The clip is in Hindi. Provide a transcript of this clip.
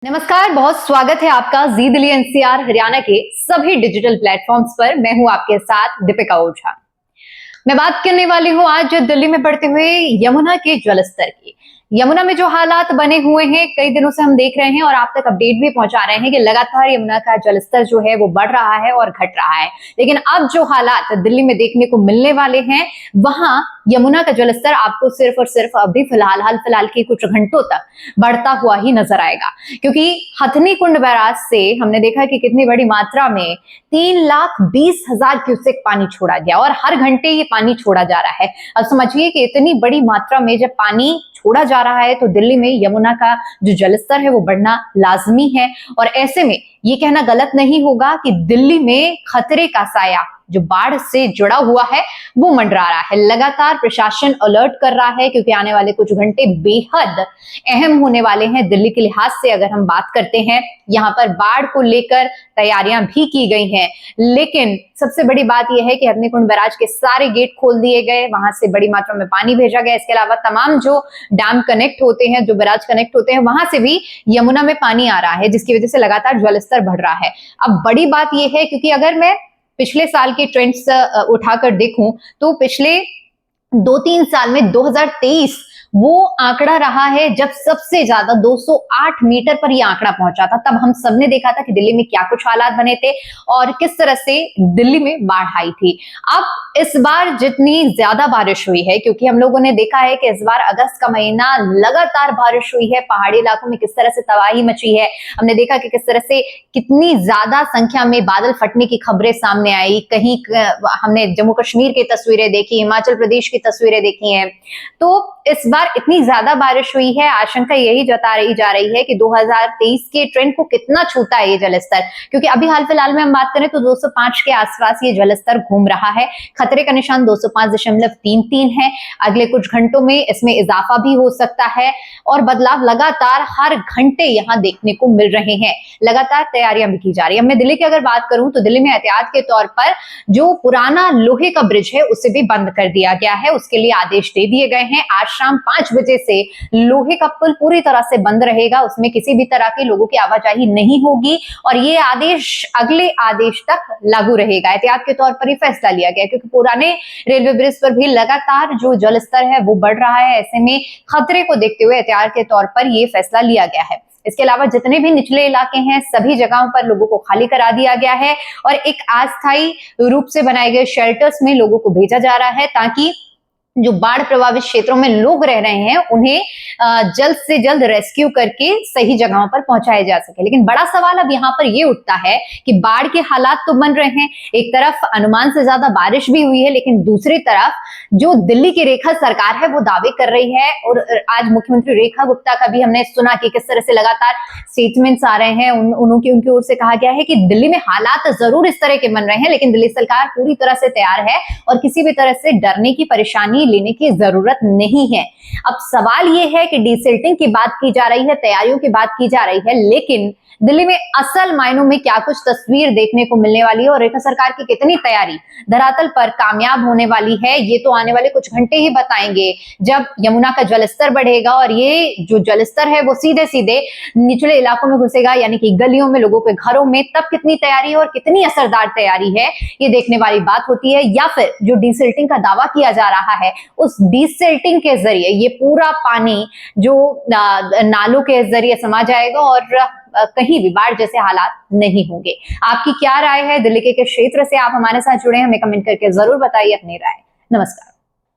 नमस्कार, बहुत स्वागत है आपका जी दिल्ली एनसीआर हरियाणा के सभी डिजिटल प्लेटफॉर्म्स पर। मैं हूं आपके साथ दीपिका ओझा। मैं बात करने वाली हूं आज दिल्ली में बढ़ते हुए यमुना के जलस्तर की। यमुना में जो हालात बने हुए हैं कई दिनों से हम देख रहे हैं और आप तक अपडेट भी पहुंचा रहे हैं कि लगातार यमुना का जलस्तर जो है वो बढ़ रहा है और घट रहा है। लेकिन अब जो हालात दिल्ली में देखने को मिलने वाले हैं, वहां यमुना का जलस्तर आपको सिर्फ और सिर्फ अभी हाल फिलहाल के कुछ घंटों तक बढ़ता हुआ ही नजर आएगा, क्योंकि हथनी कुंड बैराज से हमने देखा कि कितनी बड़ी मात्रा में 3,20,000 क्यूसेक पानी छोड़ा गया और हर घंटे ये पानी छोड़ा जा रहा है। अब समझिए कि इतनी बड़ी मात्रा में जब पानी छोड़ा जा रहा है तो दिल्ली में यमुना का जो जलस्तर है वो बढ़ना लाजमी है। और ऐसे में ये कहना गलत नहीं होगा कि दिल्ली में खतरे का साया जो बाढ़ से जुड़ा हुआ है वो मंडरा रहा है। लगातार प्रशासन अलर्ट कर रहा है, क्योंकि आने वाले कुछ घंटे बेहद अहम होने वाले हैं दिल्ली के लिहाज से। अगर हम बात करते हैं, यहाँ पर बाढ़ को लेकर तैयारियां भी की गई हैं, लेकिन सबसे बड़ी बात यह है कि हथनी कुंड बैराज के सारे गेट खोल दिए गए, वहां से बड़ी मात्रा में पानी भेजा गया। इसके अलावा तमाम जो डैम कनेक्ट होते हैं, जो बैराज कनेक्ट होते हैं, वहां से भी यमुना में पानी आ रहा है, जिसकी वजह से लगातार जलस्तर बढ़ रहा है। अब बड़ी बात यह है, क्योंकि अगर मैं पिछले साल के ट्रेंड्स उठाकर देखूं तो पिछले 2-3 साल में 2023 वो आंकड़ा रहा है जब सबसे ज्यादा 208 मीटर पर यह आंकड़ा पहुंचा था। तब हम सबने देखा था कि दिल्ली में क्या कुछ हालात बने थे और किस तरह से दिल्ली में बाढ़ आई थी। अब इस बार जितनी ज्यादा बारिश हुई है, क्योंकि हम लोगों ने देखा है कि इस बार अगस्त का महीना लगातार बारिश हुई है, पहाड़ी इलाकों में किस तरह से तबाही मची है। हमने देखा कि किस तरह से कितनी ज्यादा संख्या में बादल फटने की खबरें सामने आई। कहीं हमने जम्मू कश्मीर की तस्वीरें देखी, हिमाचल प्रदेश की तस्वीरें देखी हैं। तो इस बार इतनी ज्यादा बारिश हुई है, आशंका यही जता रही जा रही है कि 2023 के ट्रेंड को कितना छूता है ये जलस्तर, क्योंकि अभी हाल फिलहाल में हम बात करें तो 205 के आसपास ये जलस्तर घूम रहा है। खतरे का निशान 205.33 है। अगले कुछ घंटों में इसमें इजाफा भी हो सकता है और बदलाव लगातार हर घंटे यहां देखने को मिल रहे हैं। लगातार तैयारियां भी की जा रही है। मैं दिल्ली की अगर बात करूं तो दिल्ली में एहतियात के तौर पर जो पुराना लोहे का ब्रिज है उसे भी बंद कर दिया गया है। उसके लिए आदेश दे दिए गए हैं। आज शाम 5 बजे से लोहे का पुल पूरी तरह से बंद रहेगा, उसमें किसी भी तरह के लोगों की आवाजाही नहीं होगी और ये आदेश अगले आदेश तक लागू रहेगा। एहतियात के तौर पर ही फैसला लिया गया, क्योंकि पुराने रेलवे ब्रिज पर भी लगातार जो जलस्तर है वो बढ़ रहा है। ऐसे में खतरे को देखते हुए एहतियात के तौर पर यह फैसला लिया गया है। इसके अलावा जितने भी निचले इलाके हैं सभी जगहों पर लोगों को खाली करा दिया गया है और एक अस्थायी रूप से बनाए गए शेल्टर्स में लोगों को भेजा जा रहा है, ताकि जो बाढ़ प्रभावित क्षेत्रों में लोग रह रहे हैं उन्हें जल्द से जल्द रेस्क्यू करके सही जगहों पर पहुंचाया जा सके। लेकिन बड़ा सवाल अब यहाँ पर यह उठता है कि बाढ़ के हालात तो बन रहे हैं, एक तरफ अनुमान से ज्यादा बारिश भी हुई है, लेकिन दूसरी तरफ जो दिल्ली की रेखा सरकार है वो दावे कर रही है। और आज मुख्यमंत्री रेखा गुप्ता का भी हमने सुना कि किस तरह से लगातार स्टेटमेंट्स आ रहे हैं। उनकी ओर से कहा गया है कि दिल्ली में हालात जरूर इस तरह के बन रहे हैं, लेकिन दिल्ली सरकार पूरी तरह से तैयार है और किसी भी तरह से डरने की, परेशानी लेने की जरूरत नहीं है। अब सवाल यह है कि डीसिल्टिंग की बात की जा रही है, तैयारियों की बात की जा रही है, लेकिन दिल्ली में असल मायनों में क्या कुछ तस्वीर देखने को मिलने वाली है और रेखा सरकार की कितनी तैयारी धरातल पर कामयाब होने वाली है, ये तो आने वाले कुछ घंटे ही बताएंगे। जब यमुना का जलस्तर बढ़ेगा और ये जो जलस्तर है वो सीधे सीधे निचले इलाकों में घुसेगा, यानी कि गलियों में, लोगों के घरों में, तब कितनी तैयारी है और कितनी असरदार तैयारी है ये देखने वाली बात होती है। या फिर जो डीसिल्टिंग का दावा किया जा रहा है, उस डीसिल्टिंग के जरिए ये पूरा पानी जो नालों के जरिए समा जाएगा और कहीं भी बाढ़ जैसे हालात नहीं होंगे। आपकी क्या राय है? दिल्ली के क्षेत्र से आप हमारे साथ जुड़े, हमें कमेंट करके जरूर बताइए अपनी राय। नमस्कार।